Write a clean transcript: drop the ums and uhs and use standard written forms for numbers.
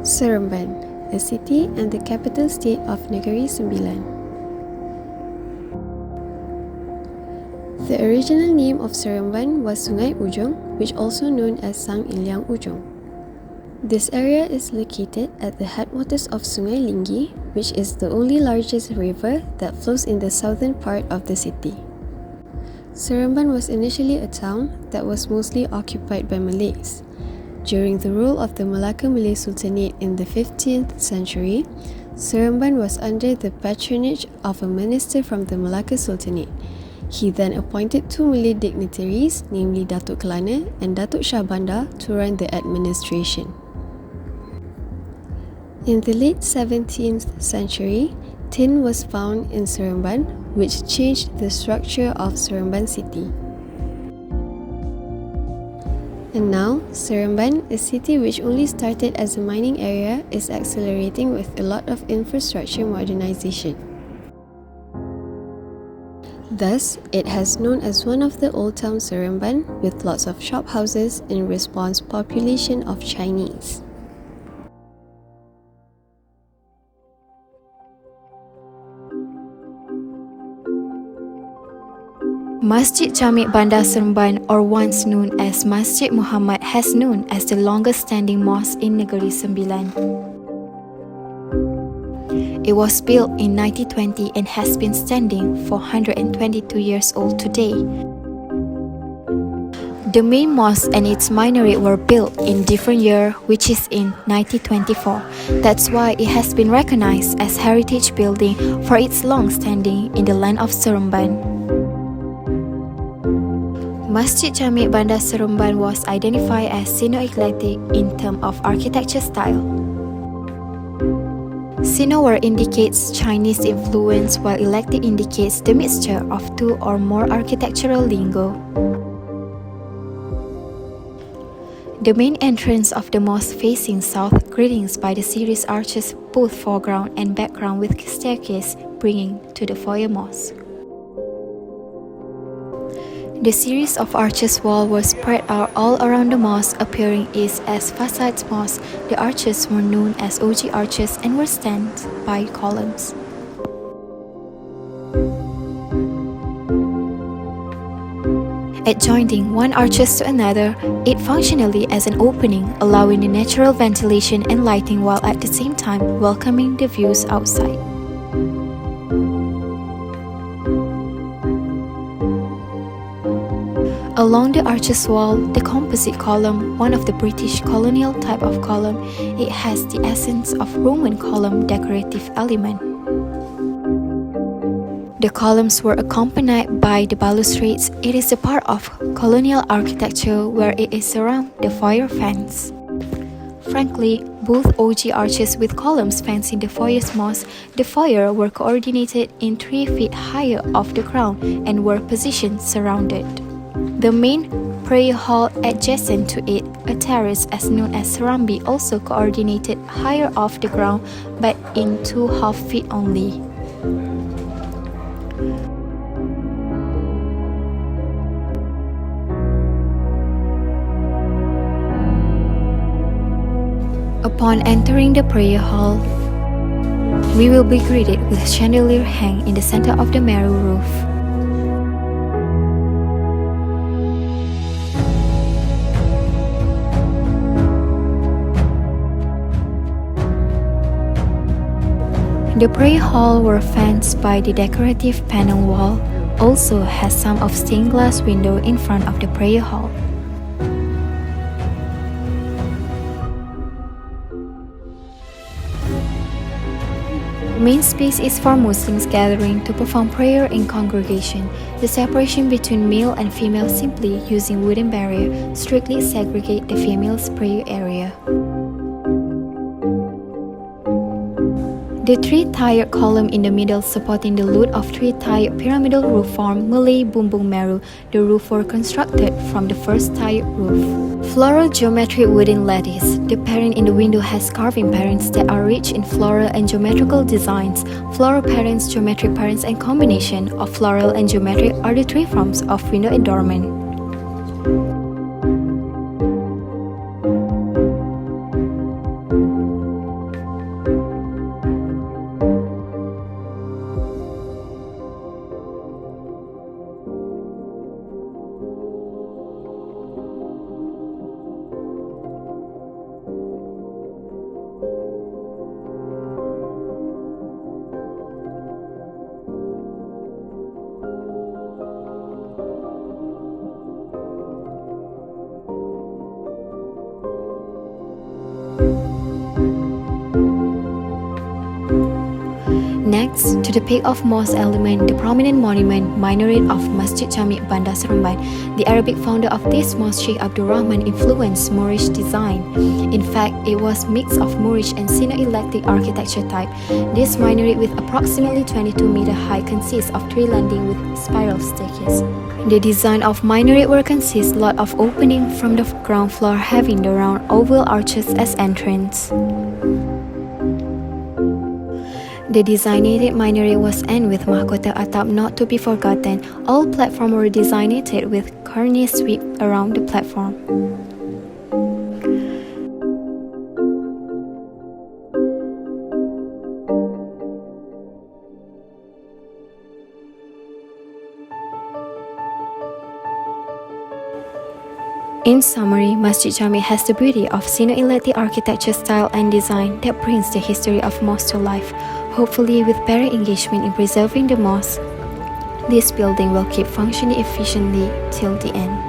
Seremban, a city and the capital state of Negeri Sembilan. The original name of Seremban was Sungai Ujong, which also known as Sang Ilyang Ujong. This area is located at the headwaters of Sungai Linggi, which is the only largest river that flows in the southern part of the city. Seremban was initially a town that was mostly occupied by Malays. During the rule of the Malacca Malay Sultanate in the 15th century, Seremban was under the patronage of a minister from the Malacca Sultanate. He then appointed two Malay dignitaries, namely Datuk Kelana and Datuk Shah Bandar, to run the administration. In the late 17th century, tin was found in Seremban, which changed the structure of Seremban city. And now, Seremban, a city which only started as a mining area, is accelerating with a lot of infrastructure modernization. Thus, it has known as one of the old town Seremban, with lots of shop houses in response population of Chinese. Masjid Jamek Bandar Seremban, or once known as Masjid Muhammad, has known as the longest standing mosque in Negeri Sembilan. It was built in 1920 and has been standing for 122 years old today. The main mosque and its minaret were built in different year, which is in 1924. That's why it has been recognized as heritage building for its long standing in the land of Seremban. Masjid Jamek Bandar Seremban was identified as Sino-Eclectic in terms of architecture style. Sino-word indicates Chinese influence, while Eclectic indicates the mixture of two or more architectural lingo. The main entrance of the mosque facing south, greetings by the series arches both foreground and background with staircase bringing to the foyer mosque. The series of arches wall was spread out all around the mosque, appearing east as facades mosque. The arches were known as OG arches and were stand by columns. Adjoining one arches to another, it functionally as an opening, allowing the natural ventilation and lighting while at the same time welcoming the views outside. Along the arches wall, the composite column, one of the British colonial type of column, it has the essence of Roman column decorative element. The columns were accompanied by the balustrades. It is a part of colonial architecture where it is around the foyer fence. Frankly, both OG arches with columns fencing the foyer's mosque, the foyer were coordinated in 3 feet higher off the ground and were positioned surrounded. The main prayer hall adjacent to it, a terrace as known as Serambi, also coordinated higher off the ground but in 2.5 feet only. Upon entering the prayer hall, we will be greeted with a chandelier hang in the center of the narrow roof. The prayer hall were fenced by the decorative panel wall, also has some of stained glass window in front of the prayer hall. Main space is for Muslims gathering to perform prayer in congregation. The separation between male and female simply using wooden barrier strictly segregate the female's prayer area. The three-tiered column in the middle supporting the loop of three-tiered pyramidal roof form Malay Bumbung Meru. The roof were constructed from the first tiered roof. Floral geometric wooden lattice. The pattern in the window has carving patterns that are rich in floral and geometrical designs. Floral patterns, geometric patterns, and combination of floral and geometric are the three forms of window adornment. Next, to the peak of mosque element, the prominent monument, minaret of Masjid Jamek Bandar Seremban. The Arabic founder of this mosque, Sheikh Abdul Rahman, influenced Moorish design. In fact, it was a mix of Moorish and Sino-Eclectic architecture type. This minaret, with approximately 22-meter height, consists of 3 landings with spiral staircase. The design of minaret will consist lot of opening from the ground floor, having the round oval arches as entrance. The designated minaret was end with mahkota atap not to be forgotten. All platforms were designated with cornice sweep around the platform. In summary, Masjid Jamek has the beauty of Sino-Eclectic architecture style and design that brings the history of mosque to life. Hopefully, with better engagement in preserving the mosque, this building will keep functioning efficiently till the end.